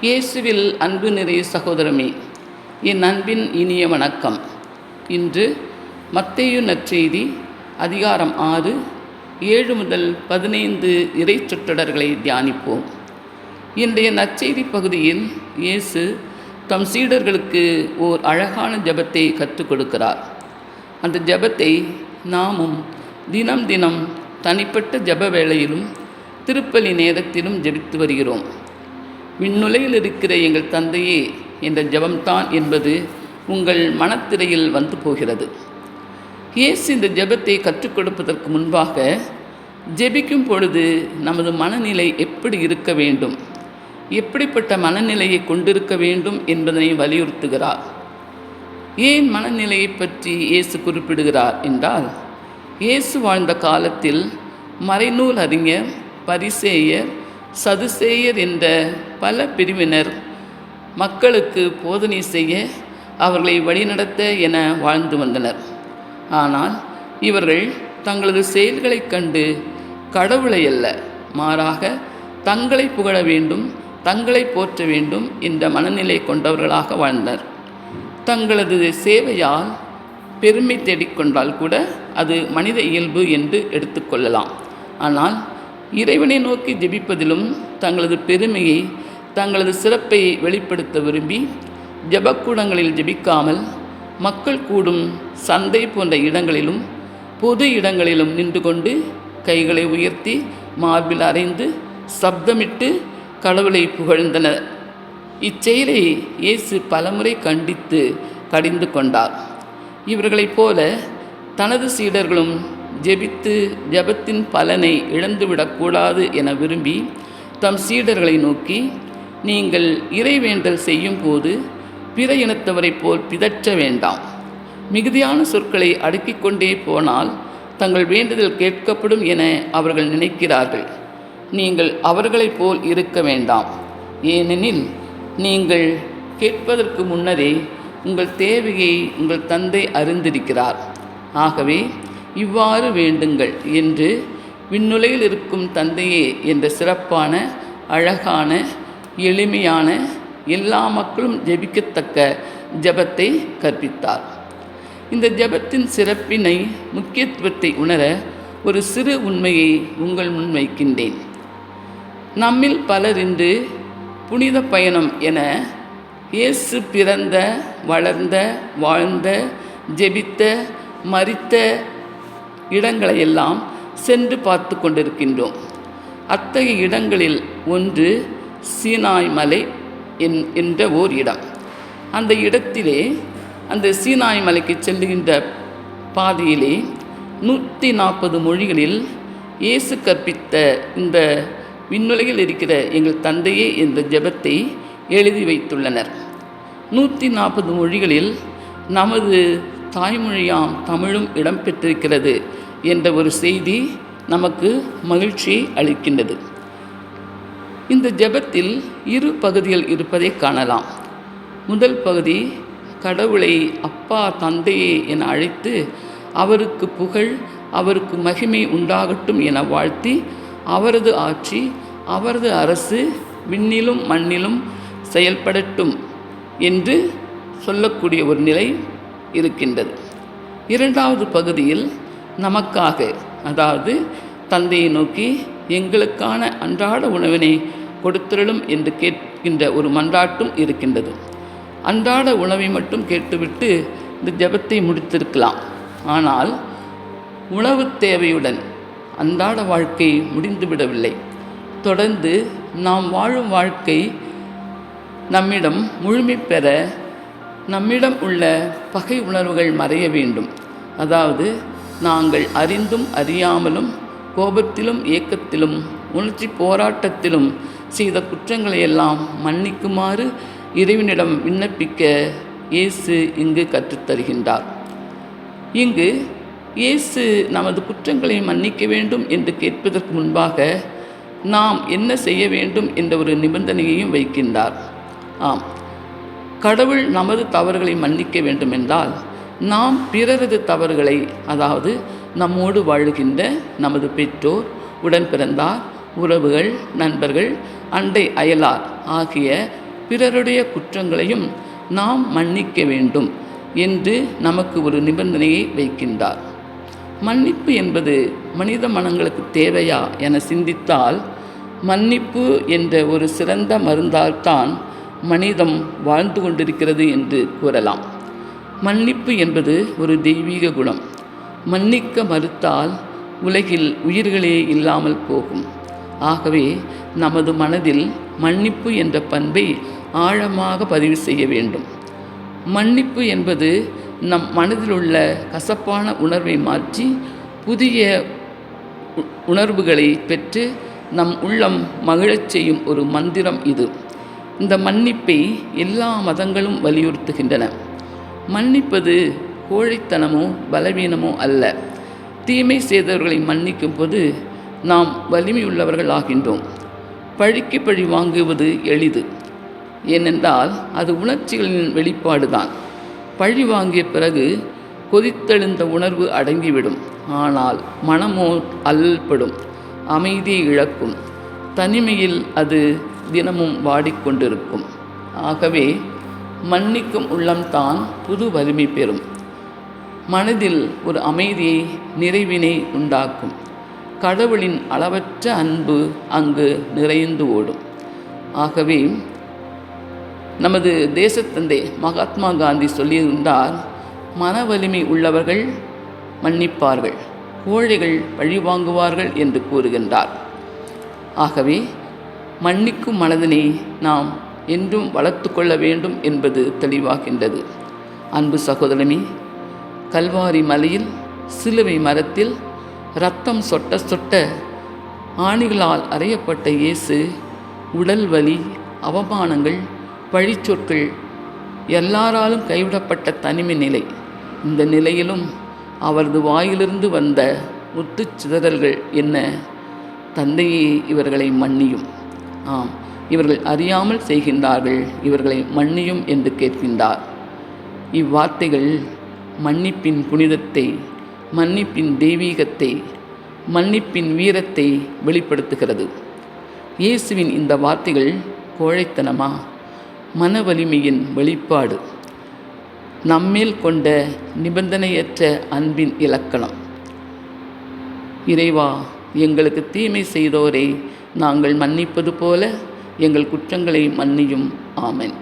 இயேசுவில் அன்பு நிறைய சகோதரமே, என் அன்பின் இனிய வணக்கம். இன்று மத்தேயு நற்செய்தி அதிகாரம் 6, 7 முதல் 15 இறை சொற்றொடர்களை தியானிப்போம். இன்றைய நற்செய்தி பகுதியில் இயேசு தம் சீடர்களுக்கு ஓர் அழகான ஜெபத்தை கற்றுக் கொடுக்கிறார். அந்த ஜெபத்தை நாமும் தினம் தினம் தனிப்பட்ட ஜெப வேளையிலும் திருப்பலி நேரத்திலும் ஜெபித்து வருகிறோம். விண்ணுலகில் இருக்கிற எங்கள் தந்தையே என்ற ஜெபம்தான் என்பது உங்கள் மனத்திரையில் வந்து போகிறது. இயேசு இந்த ஜெபத்தை கற்றுக் கொடுப்பதற்கு முன்பாக ஜெபிக்கும் பொழுது நமது மனநிலை எப்படி இருக்க வேண்டும், எப்படிப்பட்ட மனநிலையை கொண்டிருக்க வேண்டும் என்பதனை வலியுறுத்துகிறார். ஏன் மனநிலையை பற்றி இயேசு குறிப்பிடுகிறார் என்றால், இயேசு வாழ்ந்த காலத்தில் மறைநூல் அறிஞர், பரிசேயர், சதுசேயர் என்ற பல பிரிவினர் மக்களுக்கு போதனை செய்ய, அவர்களை வழிநடத்த என வாழ்ந்து வந்தனர். ஆனால் இவர்கள் தங்களது செயல்களைக் கண்டு கடவுளை அல்ல, மாறாக தங்களை புகழ வேண்டும், தங்களை போற்ற வேண்டும் என்ற மனநிலை கொண்டவர்களாக வாழ்ந்தனர். தங்களது சேவையால் பெருமை தேடிக்கொண்டால் கூட அது மனித இயல்பு என்று எடுத்துக்கொள்ளலாம். ஆனால் இறைவனை நோக்கி ஜெபிப்பதிலும் தங்களது பெருமையை, தங்களது சிறப்பை வெளிப்படுத்த விரும்பி ஜெபக்கூடங்களில் ஜெபிக்காமல் மக்கள் கூடும் சந்தை போன்ற இடங்களிலும் பொது இடங்களிலும் நின்று கொண்டு கைகளை உயர்த்தி மார்பில் அறைந்து சப்தமிட்டு கடவுளை புகழ்ந்தனர். இச்செயலை இயேசு பலமுறை கண்டித்து கடிந்து கொண்டார். இவர்களைப் போல தனது சீடர்களும் ஜெபித்து ஜெபத்தின் பலனை இழந்துவிடக்கூடாது என விரும்பி தம் சீடர்களை நோக்கி, நீங்கள் இறைவேண்டல் செய்யும் போது பிற இனத்தவரைப் போல் பிதற்ற வேண்டாம். மிகுதியான சொற்களை அடுக்கிக் கொண்டே போனால் தங்கள் வேண்டுதல் கேட்கப்படும் என அவர்கள் நினைக்கிறார்கள். நீங்கள் அவர்களைப் போல் இருக்க வேண்டாம். ஏனெனில் நீங்கள் கேட்பதற்கு முன்னரே உங்கள் தேவையை உங்கள் தந்தை அறிந்திருக்கிறார். ஆகவே இவ்வாறு வேண்டுங்கள் என்று விண்ணுலகில் இருக்கும் தந்தையே என்ற சிறப்பான, அழகான, எளிமையான, எல்லா மக்களும் ஜெபிக்கத்தக்க ஜெபத்தை கற்பித்தார். இந்த ஜெபத்தின் சிறப்பினை, முக்கியத்துவத்தை உணர ஒரு சிறு உண்மையை உங்கள் முன் வைக்கின்றேன். நம்மில் பலர் இன்று புனித பயணம் என இயேசு பிறந்த, வளர்ந்த, வாழ்ந்த, ஜெபித்த, மரித்த இடங்களையெல்லாம் சென்று பார்த்து கொண்டிருக்கின்றோம். அத்தகைய இடங்களில் ஒன்று சீனாய் மலை என்ற ஓர் இடம். அந்த இடத்திலே, அந்த சீனாய் மலைக்கு செல்லுகின்ற பாதையிலே 140 மொழிகளில் இயேசு கற்பித்த இந்த விண்ணுலகில் இருக்கிற எங்கள் தந்தையே என்ற ஜெபத்தை எழுதி வைத்துள்ளனர். 140 மொழிகளில் நமது தாய்மொழியாம் தமிழும் இடம்பெற்றிருக்கிறது என்ற ஒரு செய்தி நமக்கு மகிழ்ச்சியை அளிக்கின்றது. இந்த ஜெபத்தில் 2 பகுதிகள் இருப்பதை காணலாம். முதல் பகுதி, கடவுளை அப்பா, தந்தையே என அழைத்து அவருக்கு புகழ், அவருக்கு மகிமை உண்டாகட்டும் என வாழ்த்தி, அவரது ஆட்சி, அவரது அரசு விண்ணிலும் மண்ணிலும் செயல்படட்டும் என்று சொல்லக்கூடிய ஒரு நிலை இருக்கின்றது. இரண்டாவது பகுதியில் நமக்காக, அதாவது தந்தையை நோக்கி எங்களுக்கான அன்றாட உணவினை கொடுத்திரளும் என்று கேட்கின்ற ஒரு மன்றாட்டும் இருக்கின்றது. அன்றாட உணவை மட்டும் கேட்டுவிட்டு இந்த ஜெபத்தை முடித்திருக்கலாம். ஆனால் உணவு தேவையுடன் அன்றாட வாழ்க்கை முடிந்துவிடவில்லை. தொடர்ந்து நாம் வாழும் வாழ்க்கை நம்மிடம் முழுமை பெற நம்மிடம் உள்ள பகை உணர்வுகள் மறைய வேண்டும். அதாவது நாங்கள் அறிந்தும் அறியாமலும் கோபத்திலும் ஏக்கத்திலும் உணர்ச்சி போராட்டத்திலும் செய்த குற்றங்களையெல்லாம் மன்னிக்குமாறு இறைவனிடம் விண்ணப்பிக்க இயேசு இங்கு கற்றுத்தருகின்றார். இங்கு இயேசு நமது குற்றங்களை மன்னிக்க வேண்டும் என்று கேட்பதற்கு முன்பாக நாம் என்ன செய்ய வேண்டும் என்ற ஒரு நிபந்தனையையும் வைக்கின்றார். ஆம், கடவுள் நமது தவறுகளை மன்னிக்க வேண்டுமென்றால் நாம் பிறரது தவறுகளை, அதாவது நம்மோடு வாழுகின்ற நமது பெற்றோர், உடன் பிறந்தார், உறவுகள், நண்பர்கள், அண்டை அயலார் ஆகிய பிறருடைய குற்றங்களையும் நாம் மன்னிக்க வேண்டும் என்று நமக்கு ஒரு நிபந்தனையை வைக்கின்றார். மன்னிப்பு என்பது மனித மனங்களுக்கு தேவையா என சிந்தித்தால், மன்னிப்பு என்ற ஒரு சிறந்த மருந்தால்தான் மனிதம் வாழ்ந்து கொண்டிருக்கிறது என்று கூறலாம். மன்னிப்பு என்பது ஒரு தெய்வீக குணம். மன்னிக்க மறுத்தால் உலகில் உயிர்களே இல்லாமல் போகும். ஆகவே நமது மனதில் மன்னிப்பு என்ற பண்பை ஆழமாக பதிவு செய்ய வேண்டும். மன்னிப்பு என்பது நம் மனதில் உள்ள கசப்பான உணர்வை மாற்றி புதிய உணர்வுகளை பெற்று நம் உள்ளம் மகிழச் செய்யும் ஒரு மந்திரம் இது. இந்த மன்னிப்பை எல்லா மதங்களும் வலியுறுத்துகின்றன. மன்னிப்பது கோழைத்தனமோ பலவீனமோ அல்ல. தீமை செய்தவர்களை மன்னிக்கும் போது நாம் வலிமையுள்ளவர்கள் ஆகின்றோம். பழிக்கு பழி வாங்குவது எளிது, ஏனென்றால் அது உணர்ச்சிகளின் வெளிப்பாடுதான். பழி வாங்கிய பிறகு கொதித்தெழுந்த உணர்வு அடங்கிவிடும். ஆனால் மனமோ அல்லல்படும், அமைதியை இழக்கும். தனிமையில் அது தினமும் வாடிக்கொண்டிருக்கும். ஆகவே மன்னிக்கும் உள்ளம்தான் புது வலிமை பெறும். மனதில் ஒரு அமைதியை, நிறைவினை உண்டாக்கும். கடவுளின் அளவற்ற அன்பு அங்கு நிறைந்து ஓடும். ஆகவே நமது தேசத்தந்தை மகாத்மா காந்தி சொல்லியிருந்தார், மன வலிமை உள்ளவர்கள் மன்னிப்பார்கள், கோழைகள் பழிவாங்குவார்கள் என்று கூறுகின்றார். ஆகவே மன்னிக்கும் மனதினை நாம் என்றும் வளர்த்து கொள்ள வேண்டும் என்பது தெளிவாகின்றது. அன்பு சகோதரமே, கல்வாரி மலையில் சிலுவை மரத்தில் இரத்தம் சொட்ட சொட்ட ஆணிகளால் அறையப்பட்ட இயேசு உடல் வலி, அவமானங்கள், பழிச்சொற்கள், எல்லாராலும் கைவிடப்பட்ட தனிமை நிலை. இந்த நிலையிலும் அவரது வாயிலிருந்து வந்த முத்துச்சிதறல்கள் என்ன, தந்தையே இவர்களை மன்னியும், ஆம் இவர்கள் அறியாமல் செய்கின்றார்கள், இவர்களை மன்னியும் என்று கேட்கின்றார். இவ்வார்த்தைகள் மன்னிப்பின் புனிதத்தை, மன்னிப்பின் தெய்வீகத்தை, மன்னிப்பின் வீரத்தை வெளிப்படுத்துகிறது. இயேசுவின் இந்த வார்த்தைகள் கோழைத்தனமா? மன வலிமையின் வெளிப்பாடு, நம்மேல் கொண்ட நிபந்தனையற்ற அன்பின் இலக்கணம். இறைவா, எங்களுக்கு தீமை செய்தோரை நாங்கள் மன்னிப்பது போல எங்கள் குற்றங்களை மன்னியும். ஆமென்.